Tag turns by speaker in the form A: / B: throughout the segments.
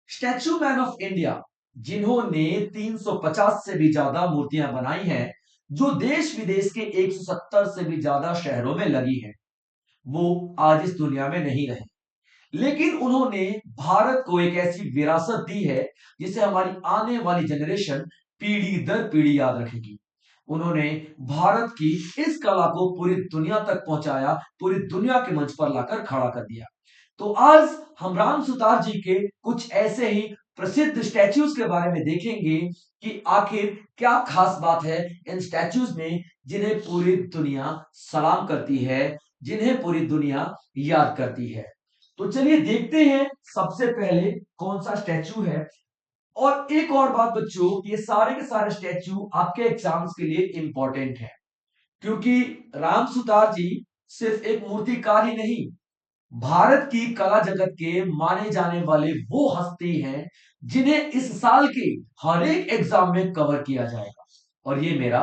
A: Statue man of India, जिन्होंने 350 से भी ज्यादा मूर्तियां बनाई हैं, जो देश विदेश के 170 से भी ज्यादा शहरों में लगी हैं, वो आज इस दुनिया में नहीं रहे। लेकिन उन्होंने भारत को एक ऐसी विरासत दी है जिसे हमारी आने वाली जनरेशन पीढ़ी दर पीढ़ी याद रखेगी। उन्होंने भारत की इस कला को पूरी दुनिया तक पहुंचाया, पूरी दुनिया के मंच पर लाकर खड़ा कर दिया। तो आज हम राम सुतार जी के कुछ ऐसे ही प्रसिद्ध स्टैच्यूज के बारे में देखेंगे कि आखिर क्या खास बात है इन स्टैच्यूज में, जिन्हें पूरी दुनिया सलाम करती है, जिन्हें पूरी दुनिया याद करती है। तो चलिए देखते हैं सबसे पहले कौन सा स्टैचू है। और एक और बात बच्चों, ये सारे के सारे स्टैचू आपके एग्जाम्स के लिए इंपॉर्टेंट है, क्योंकि राम सुतार जी सिर्फ एक मूर्तिकार ही नहीं, भारत की कला जगत के माने जाने वाले वो हस्ती हैं जिन्हें इस साल के हर एक एग्जाम में कवर किया जाएगा। और ये मेरा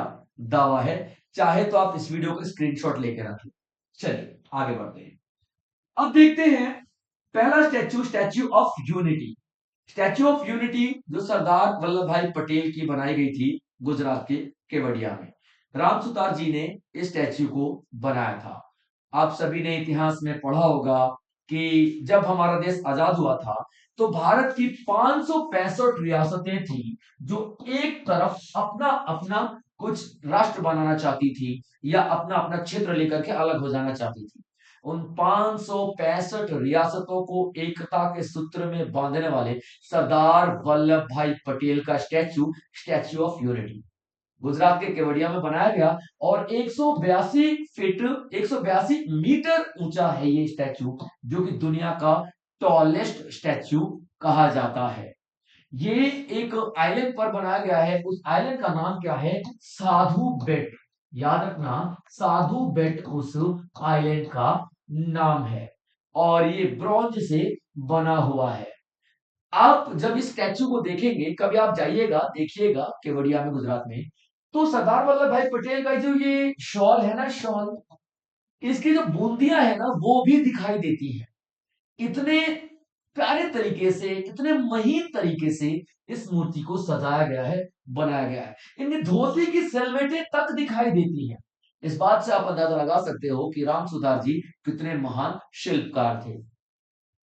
A: दावा है, चाहे तो आप इस वीडियो को स्क्रीनशॉट लेके रखें। चलिए आगे बढ़ते हैं। अब देखते हैं पहला statue, statue of unity. Statue of unity जो सरदार वल्लभ भाई पटेल की बनाई गई थी गुजरात के केवड़िया में, राम सुतार जी ने इस स्टैचू को बनाया था। आप सभी ने इतिहास में पढ़ा होगा कि जब हमारा देश आजाद हुआ था तो भारत की 565 रियासतें थी जो एक तरफ अपना अपना कुछ राष्ट्र बनाना चाहती थी या अपना अपना क्षेत्र लेकर के अलग हो जाना चाहती थी। उन 565 रियासतों को एकता के सूत्र में बांधने वाले सरदार वल्लभ भाई पटेल का statue, statue of unity, Gujarat के केवड़िया में बनाया गया। और 182 फीट 182 मीटर ऊंचा है ये स्टैचू, जो कि दुनिया का टॉलेस्ट स्टैचू कहा जाता है। ये एक आइलैंड पर बनाया गया है। उस आइलैंड का नाम क्या है? साधु बेट। याद रखना, साधु बेट उस आइलैंड का नाम है। और ये ब्रॉन्ज से बना हुआ है। आप जब इस स्टैचू को देखेंगे, कभी आप जाइएगा देखिएगा केवड़िया में गुजरात में, तो सरदार वल्लभ भाई पटेल का जो ये शॉल है ना, शॉल, इसकी जो बूंदियां है ना वो भी दिखाई देती है। इतने प्यारे तरीके से, इतने महीन तरीके से इस मूर्ति को सजाया गया है, बनाया गया है। इनकी धोती की सेलवेटें तक दिखाई देती हैं। इस बात से आप अंदाजा लगा सकते हो कि राम सुतार जी कितने महान शिल्पकार थे।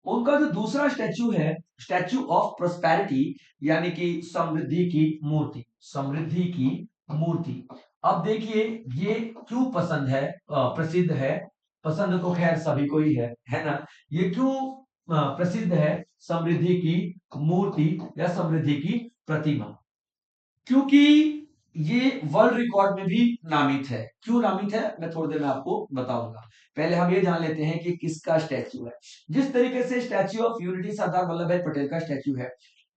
A: उनका जो दूसरा स्टैचू है, स्टैचू ऑफ प्रोस्पेरिटी, यानी कि समृद्धि की मूर्ति, समृद्धि की मूर्ति। अब देखिए ये क्यों पसंद है, प्रसिद्ध है। पसंद तो खैर सभी को ही है ना। ये क्यों प्रसिद्ध है समृद्धि की मूर्ति या समृद्धि की प्रतिमा? क्योंकि ये वर्ल्ड रिकॉर्ड में भी नामित है। क्यों नामित है, मैं थोड़ी देर में आपको बताऊंगा। पहले हम ये जान लेते हैं कि किसका स्टैच्यू है। जिस तरीके से statue of unity Sardar Vallabh भाई पटेल का स्टैच्यू है,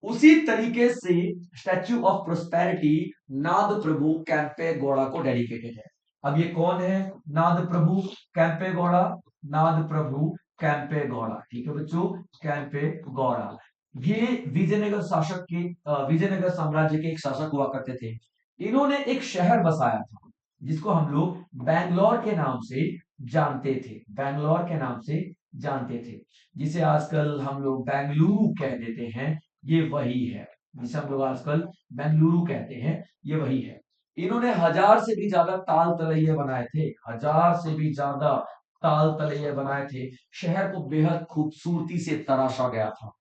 A: उसी तरीके से स्टैच्यू ऑफ प्रोस्पेरिटी नाद प्रभु कैंपे गौड़ा को डेडिकेटेड है। अब ये कौन है? नाद प्रभु कैंपे गौड़ा। नाद प्रभु कैंपे गौड़ा, ठीक है बच्चों, कैंपे गौड़ा। ये विजयनगर शासक के, विजयनगर साम्राज्य के एक शासक हुआ करते थे। इन्होंने एक शहर बसाया था जिसको हम लोग बैंगलोर के नाम से जानते थे, बैंगलोर के नाम से जानते थे, जिसे आजकल हम लोग बेंगलुरु कह देते हैं। ये वही है जिसे हम लोग आजकल बेंगलुरु कहते हैं, ये वही है। इन्होंने 1000 से भी ज्यादा ताल तलैये बनाए थे, 1000 से भी ज्यादा ताल तलैये बनाए थे। शहर को बेहद खूबसूरती से तराशा गया था।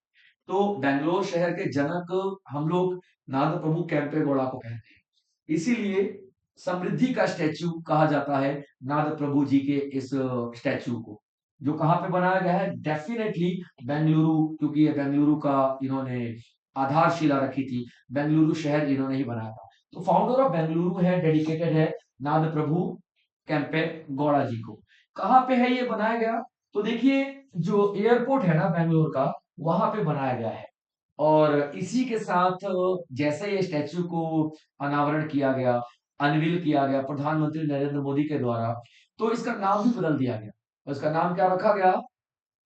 A: तो बेंगलोर शहर के जनक हम लोग नाद प्रभु कैंपे गौड़ा को कहते हैं। इसीलिए समृद्धि का स्टैचू कहा जाता है नाद प्रभु जी के इस स्टैचू को, जो कहां पे बनाया गया है? डेफिनेटली बेंगलुरु, क्योंकि ये बेंगलुरु का इन्होंने आधारशिला रखी थी। बेंगलुरु शहर इन्होंने ही बनाया था। तो फाउंडर ऑफ बेंगलुरु है, डेडिकेटेड है नाद प्रभु कैंपे गौड़ा जी को। कहां पे है ये बनाया गया? तो देखिए, जो एयरपोर्ट है ना बेंगलोर का, वहां पे बनाया गया है। और इसी के साथ जैसे ये स्टैच्यू को अनावरण किया गया, अनवील किया गया प्रधानमंत्री नरेंद्र मोदी के द्वारा, तो इसका नाम भी बदल दिया गया। और इसका नाम क्या रखा गया?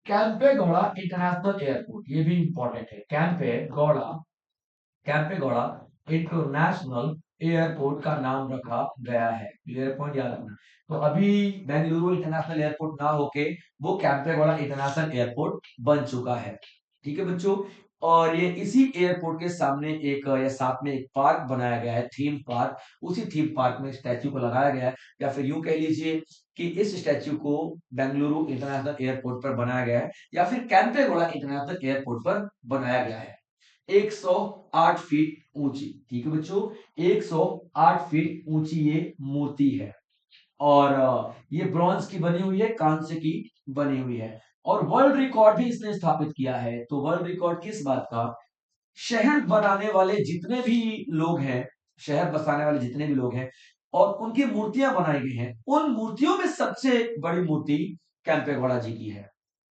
A: कैंपे गौड़ा इंटरनेशनल एयरपोर्ट। ये भी इंपॉर्टेंट है, कैंपे गौड़ा, कैंपे गौड़ा इंटरनेशनल एयरपोर्ट का नाम रखा गया है। एयरपोर्ट याद रखना। तो अभी बेंगलुरु इंटरनेशनल एयरपोर्ट ना होके वो कैंपे गौड़ा इंटरनेशनल एयरपोर्ट बन चुका है। ठीक है बच्चों, और ये इसी एयरपोर्ट के सामने एक या साथ में एक पार्क बनाया गया है, थीम पार्क। उसी थीम पार्क में स्टैच्यू को लगाया गया है, या फिर यूं कह लीजिए कि इस स्टैच्यू को बेंगलुरु इंटरनेशनल एयरपोर्ट पर बनाया गया है, या फिर कैंपेगौड़ा इंटरनेशनल एयरपोर्ट पर बनाया गया है। 108 फीट ऊंची, ठीक है बच्चों, 108 फीट ऊंची ये मूर्ति है। और ये ब्रॉन्ज की बनी हुई है, कांस्य की बनी हुई है। और वर्ल्ड रिकॉर्ड भी इसने स्थापित किया है। तो वर्ल्ड रिकॉर्ड किस बात का? शहर बनाने वाले जितने भी लोग हैं, शहर बसाने वाले जितने भी लोग हैं और उनकी मूर्तियां बनाई गई हैं, उन मूर्तियों में सबसे बड़ी मूर्ति कैंपेगौड़ा जी की है।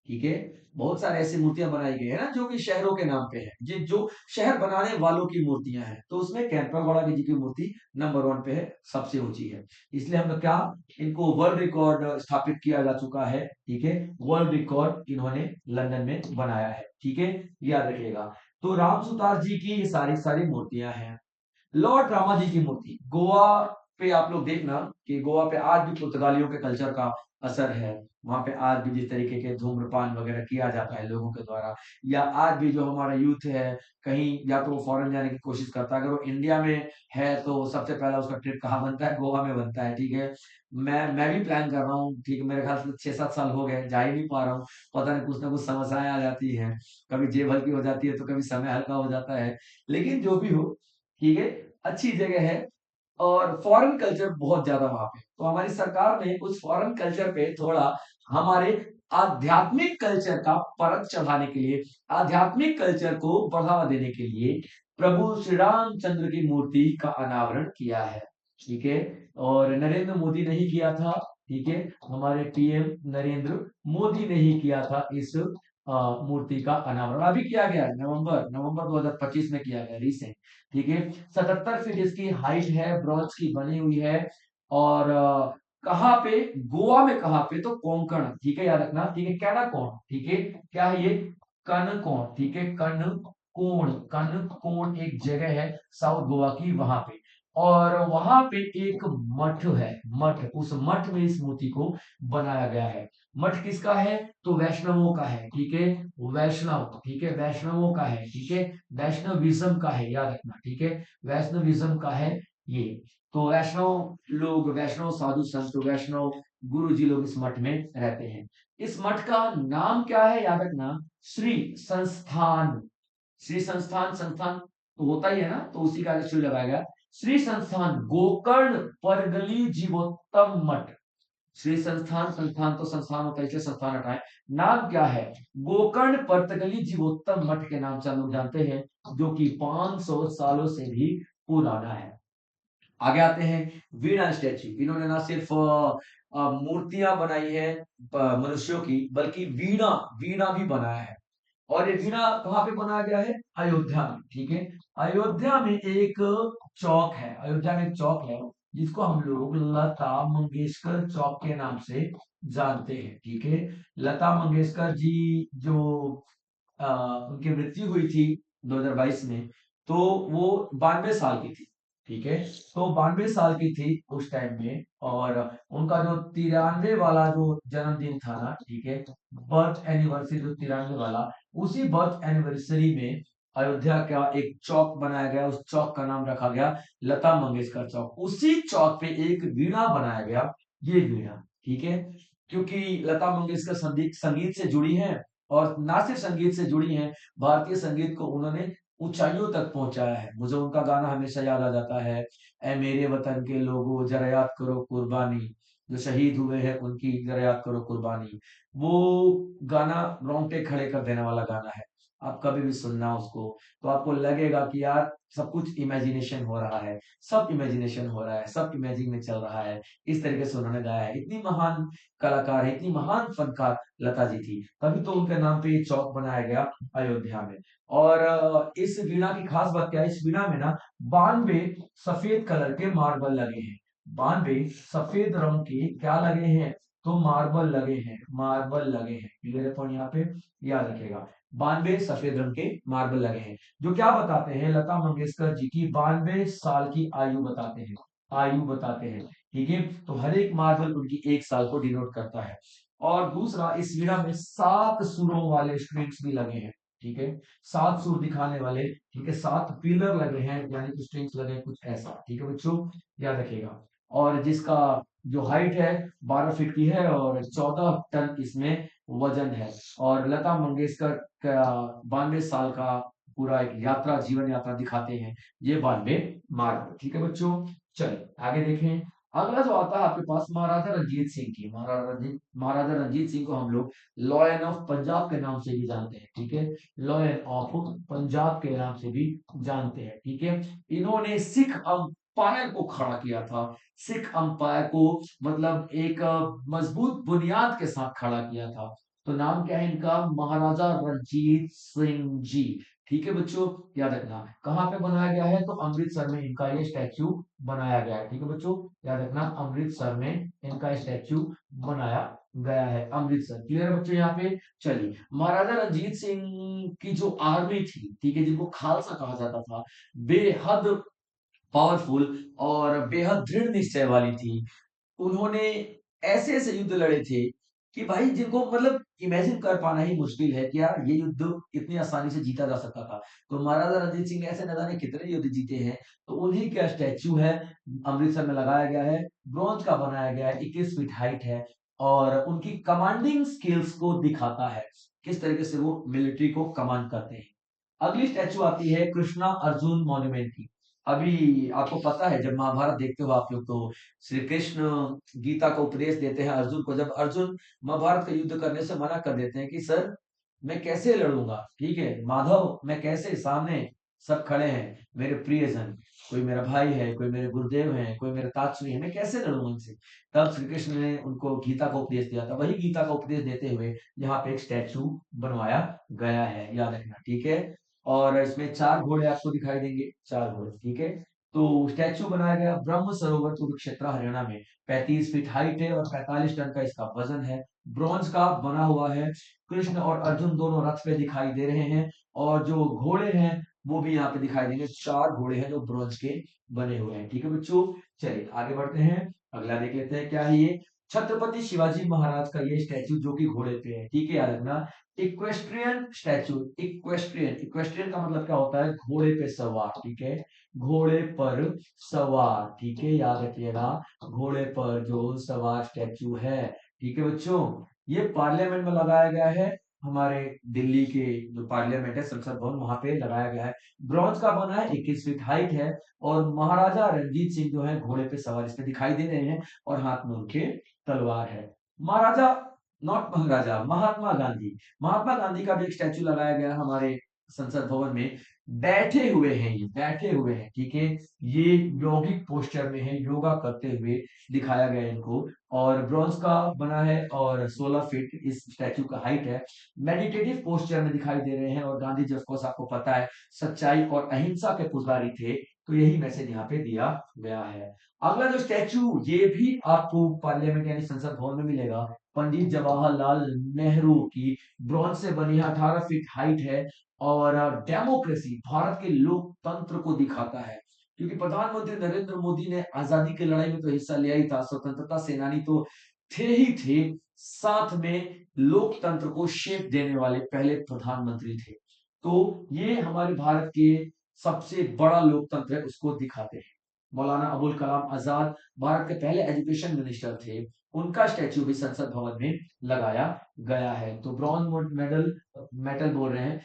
A: ठीक है, बहुत सारे ऐसी मूर्तियां बनाई गई है ना जो कि शहरों के नाम पे है, जो शहर बनाने वालों की मूर्तियां हैं, तो उसमें कैंपेगौड़ा जी की मूर्ति नंबर 1 पे है, सबसे ऊंची है। इसलिए हम क्या, इनको वर्ल्ड रिकॉर्ड स्थापित किया जा चुका है। ठीक है, वर्ल्ड रिकॉर्ड इन्होंने लंदन में बनाया है। ठीक है, याद रखिएगा। तो राम सुतार जी की ये सारी सारी मूर्तियां हैं। लॉर्ड रामा जी की मूर्ति गोवा पे आप लोग देखना कि गोवा पे आज भी पुर्तगालियों के कल्चर का असर है। वहां पे आज भी जिस तरीके के धूम्रपान वगैरह किया जाता है लोगों के द्वारा, या आज भी जो हमारा यूथ है कहीं या तो वो फॉरेन जाने की कोशिश करता है, अगर वो इंडिया में है तो सबसे पहला उसका ट्रिप कहाँ बनता है? गोवा में बनता है। ठीक है, मैं भी प्लान कर रहा हूँ। ठीक है, मेरे ख्याल से 6-7 साल हो गए, जा ही नहीं पा रहा हूँ। पता नहीं, कुछ ना कुछ समस्याएं आ जाती हैं, कभी जेब हल्की हो जाती है तो कभी समय हल्का हो जाता है। लेकिन जो भी हो, ठीक है, अच्छी जगह है। और फॉरेन कल्चर बहुत ज्यादा वहां पे, तो हमारी सरकार ने उस फॉरेन कल्चर पे थोड़ा हमारे आध्यात्मिक कल्चर का परत चढ़ाने के लिए, आध्यात्मिक कल्चर को बढ़ावा देने के लिए प्रभु श्री रामचंद्र की मूर्ति का अनावरण किया है। ठीक है, और नरेंद्र मोदी ने ही किया था। ठीक है, हमारे पीएम नरेंद्र मोदी ने ही किया था इस मूर्ति का अनावरण। अभी किया गया है, नवंबर 2025 में किया गया, रिसेंट। ठीक है, 77 फीट इसकी हाइट है, ब्रॉन्ज की बनी हुई है। और कहाँ पे? गोवा में। कहाँ पे? तो कोंकण। ठीक है, याद रखना। ठीक है, कैनाकोन। ठीक है, क्या है ये? कनकोण। ठीक है, कनकोण, कनकोण एक जगह है साउथ गोवा की, वहां पे। और वहां पे एक मठ है, मठ, उस मठ में इस मूर्ति को बनाया गया है। मठ किसका है? तो वैष्णवों का है। ठीक है, वैष्णव। ठीक है, वैष्णवों का है। ठीक है, वैष्णविज्म का है, याद रखना। ठीक है, वैष्णविज्म का है ये। तो वैष्णव लोग, वैष्णव साधु संत, वैष्णव गुरु जी लोग इस मठ में रहते हैं। इस मठ का नाम क्या है? याद रखना, श्री संस्थान। श्री संस्थान, संस्थान तो होता ही है ना, तो उसी का श्री लगाया गया। श्री संस्थान गोकर्ण परगली जीवोत्तम मठ। श्री संस्थान, संस्थान तो संस्थान होता है इसलिए संस्थान हटाए। नाम क्या है? गोकर्ण पर्तगली जीवोत्तम मठ के नाम से हम लोग जानते हैं, जो कि 500 सालों से भी पुराना है। आगे आते हैं, वीणा स्टैच्यू। इन्होंने ना सिर्फ मूर्तियां बनाई है मनुष्यों की, बल्कि वीणा, वीणा भी बनाया है। और ये वीणा कहाँ पे बनाया गया है? अयोध्या में। ठीक है, अयोध्या में एक चौक है, अयोध्या में एक चौक है जिसको हम लोग लता मंगेशकर चौक के नाम से जानते हैं। ठीक है, लता मंगेशकर जी जो उनकी मृत्यु हुई थी 2022 में, तो वो 92 साल की थी। ठीक है, तो 92 साल की थी उस टाइम में। और उनका जो 93 वाला जो जन्मदिन था ना, ठीक है, बर्थ एनिवर्सरी जो 93 वाला, उसी बर्थ एनिवर्सरी में अयोध्या का एक चौक बनाया गया, उस चौक का नाम रखा गया लता मंगेशकर चौक। उसी चौक पे एक वीणा बनाया गया, ये वीणा। ठीक है, क्योंकि लता मंगेशकर संगीत संगीत से जुड़ी हैं, और ना सिर्फ संगीत से जुड़ी हैं, भारतीय संगीत को उन्होंने ऊंचाइयों तक पहुंचाया है। मुझे उनका गाना हमेशा याद आ जाता है, ऐ मेरे वतन के लोगों जरा याद करो कुर्बानी, जो शहीद हुए हैं उनकी जरा याद करो कुर्बानी। वो गाना रोंगटे खड़े कर देने वाला गाना है। आप कभी भी सुनना उसको, तो आपको लगेगा कि यार सब कुछ इमेजिनेशन हो रहा है, सब इमेजिनेशन हो रहा है, सब इमेजिन में चल रहा है। इस तरीके से उन्होंने गाया है। इतनी महान कलाकार है, इतनी महान फनकार लता जी थी, तभी तो उनके नाम पे ये चौक बनाया गया अयोध्या में। और इस वीणा की खास बात क्या है? इस वीणा में ना 92 सफेद कलर के मार्बल लगे हैं। 92 सफेद रंग के क्या लगे हैं? तो मार्बल लगे हैं, मार्बल लगे हैं। क्लियर है पॉइंट यहाँ पे, याद रखेगा। 92 सफेद रंग के मार्बल लगे हैं, जो क्या बताते हैं? लता मंगेशकर जी की 92 साल की आयु बताते हैं, आयु बताते हैं। ठीक है, तो हर एक मार्बल उनकी 1 साल को डिनोट करता है। और दूसरा, इस वीणा में 7 सुरों वाले स्ट्रिंग्स भी लगे हैं। ठीक है, 7 सुर दिखाने वाले, ठीक है, 7 पिलर लगे हैं यानी कि स्ट्रिंग्स लगे हैं, कुछ ऐसा, ठीक है बच्चों, याद रखिएगा। और जिसका जो हाइट है 12 फीट की है और 14 टन इसमें वजन है। और लता मंगेशकर का 92 साल का पूरा एक यात्रा, जीवन यात्रा दिखाते हैं ये 92 मार्ग, ठीक है बच्चों। चलिए आगे देखें। अगला जो आता है आपके पास महाराजा रंजीत सिंह की। महाराजा रंजीत सिंह को हम लोग लॉयन ऑफ पंजाब के नाम से भी जानते हैं, ठीक है, लॉयन ऑफ पंजाब के नाम से भी जानते हैं, ठीक है। इन्होंने सिख अंपायर को खड़ा किया था। सिख अंपायर को मतलब एक मजबूत बुनियाद के साथ खड़ा किया था। तो नाम क्या है इनका? महाराजा रंजीत सिंह जी, ठीक है बच्चों, याद रखना। कहाँ पे बनाया गया है? तो अमृतसर में इनका ये स्टैच्यू बनाया गया है, ठीक है बच्चों, याद रखना, अमृतसर में इनका स्टैच्यू बनाया गया है, अमृतसर। क्लियर है बच्चों यहाँ पे? चलिए, महाराजा रंजीत सिंह की जो आर्मी थी, ठीक है, जिनको खालसा कहा जाता था, बेहद पावरफुल और बेहद दृढ़ निश्चय वाली थी। उन्होंने ऐसे ऐसे युद्ध लड़े थे कि भाई जिनको मतलब इमेजिन कर पाना ही मुश्किल है कि यार ये युद्ध इतनी आसानी से जीता जा सकता था। तो महाराजा रणजीत सिंह ने ऐसे न जाने कितने युद्ध जीते हैं। तो उन्हीं का स्टैच्यू है, अमृतसर में लगाया गया है, ब्रॉन्ज का बनाया गया है, 21 फीट हाइट है और उनकी कमांडिंग स्किल्स को दिखाता है, किस तरीके से वो मिलिट्री को कमांड करते हैं। अगली स्टैचू आती है कृष्णा अर्जुन मॉन्यूमेंट की। अभी आपको पता है, जब महाभारत देखते हो आप लोग, तो श्री कृष्ण गीता का उपदेश देते हैं अर्जुन को। जब अर्जुन महाभारत का युद्ध करने से मना कर देते हैं कि सर मैं कैसे लड़ूंगा, ठीक है माधव, मैं कैसे, सामने सब खड़े हैं मेरे प्रियजन, कोई मेरा भाई है, कोई मेरे गुरुदेव हैं, कोई मेरे तात्श्री है, मैं कैसे लड़ूंगा इनसे। तब श्री कृष्ण ने उनको गीता का उपदेश दिया था। वही गीता का उपदेश देते हुए यहाँ पे एक स्टैचू बनवाया गया है, याद रखना, ठीक है। और इसमें 4 घोड़े आपको दिखाई देंगे, 4 घोड़े, ठीक है। तो स्टैचू बनाया गया ब्रह्म सरोवर कुरुक्षेत्र हरियाणा में। 35 फीट हाइट है और 45 टन का इसका वजन है। ब्रॉन्ज का बना हुआ है। कृष्ण और अर्जुन दोनों रथ पे दिखाई दे रहे हैं और जो घोड़े हैं वो भी यहाँ पे दिखाई देंगे। 4 घोड़े हैं जो ब्रॉन्ज के बने हुए हैं, ठीक है बच्चों। चलिए आगे बढ़ते हैं, अगला देख लेते हैं क्या है ये। छत्रपति शिवाजी महाराज का ये स्टैचू जो कि घोड़े पे है, ठीक है, याद रखना। इक्वेस्ट्रियन स्टैचू, इक्वेस्ट्रियन, इक्वेस्ट्रियन का मतलब क्या होता है? घोड़े पे सवार, ठीक है, घोड़े पर सवार, ठीक है, याद रखिएगा, घोड़े पर जो सवार स्टैचू है, ठीक है बच्चों। ये पार्लियामेंट में लगाया गया है, हमारे दिल्ली के जो पार्लियामेंट है, संसद भवन, वहां पे लगाया गया है। ब्रॉन्ज का बना है, 21 फीट हाइट है और महाराजा रंजीत सिंह जो है घोड़े पे सवार इस पे दिखाई दे रहे हैं और हाथ में उनके तलवार है। महाराजा, नॉट महाराजा, महात्मा गांधी, महात्मा गांधी का भी एक स्टैचू लगाया गया है हमारे संसद भवन में। बैठे हुए हैं, ये बैठे हुए हैं, ठीक है, ये यौगिक पोस्चर में है, योगा करते हुए दिखाया गया है इनको। और ब्रॉन्ज का बना है और 16 फीट इस स्टैचू का हाइट है। मेडिटेटिव पोस्चर में दिखाई दे रहे हैं और गांधी जी ऑफ कोर्स आपको पता है सच्चाई और अहिंसा के पुजारी थे, तो यही मैसेज यहाँ पे दिया गया है। अगला जो स्टैचू, ये भी आपको पार्लियामेंट यानी संसद भवन में मिलेगा। पंडित जवाहरलाल नेहरू की ब्रॉन्ज से बनी है, 18 फीट हाइट है और डेमोक्रेसी, भारत के लोकतंत्र को दिखाता है। क्योंकि प्रधानमंत्री नरेंद्र मोदी ने आजादी की लड़ाई में तो हिस्सा लिया ही था, स्वतंत्रता सेनानी तो थे ही थे, साथ में लोकतंत्र को शेप देने वाले पहले प्रधानमंत्री थे। तो ये हमारे भारत के सबसे बड़ा लोकतंत्र है, उसको दिखाते हैं। मौलाना अबुल कलाम आजाद भारत के पहले एजुकेशन मिनिस्टर थे, उनका स्टैच्यू भी संसद भवन में लगाया गया है। तो ब्रॉन्ज मेडल, मेटल बोल रहे हैं,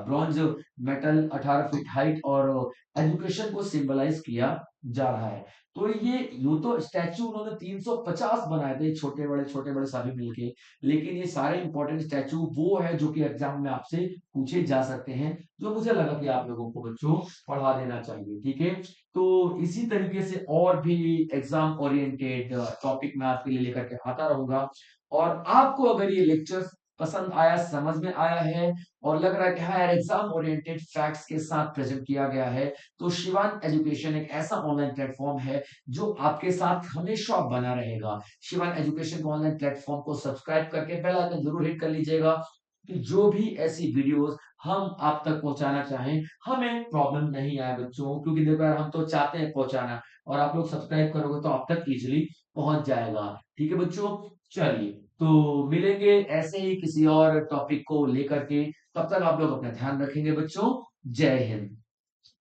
A: ब्रॉन्ज मेटल, 18 फीट हाइट और एजुकेशन को सिंबलाइज किया जा रहा है। तो ये यूं तो स्टैचू उन्होंने 350 बनाए थे, छोटे बड़े सभी मिलके, लेकिन ये सारे इंपॉर्टेंट स्टैचू वो है जो कि एग्जाम में आपसे पूछे जा सकते हैं, जो मुझे लगा कि आप लोगों को बच्चों पढ़ा देना चाहिए, ठीक है। तो इसी तरीके से और भी एग्जाम ओरिएंटेड टॉपिक मैं आपके लिए लेकर के आता रहूंगा। और आपको अगर ये लेक्चर पसंद आया, समझ में आया है और लग रहा है कि हाँ यार एग्जाम ओरिएंटेड फैक्ट्स के साथ प्रेजेंट किया गया है, तो शिवान एजुकेशन एक ऐसा ऑनलाइन प्लेटफॉर्म है जो आपके साथ हमेशा बना रहेगा। शिवान एजुकेशन को ऑनलाइन प्लेटफॉर्म को सब्सक्राइब करके बेल आइकन जरूर हिट कर लीजिएगा कि जो भी ऐसी वीडियोस हम आप तक पहुंचाना चाहें हमें प्रॉब्लम नहीं आए बच्चों। क्योंकि देखो यार हम तो चाहते हैं पहुंचाना और आप लोग सब्सक्राइब करोगे तो आप तक इजिली पहुंच जाएगा, ठीक है बच्चों। चलिए तो मिलेंगे ऐसे ही किसी और टॉपिक को लेकर के। तब तक आप लोग अपना ध्यान रखेंगे बच्चों। जय हिंद।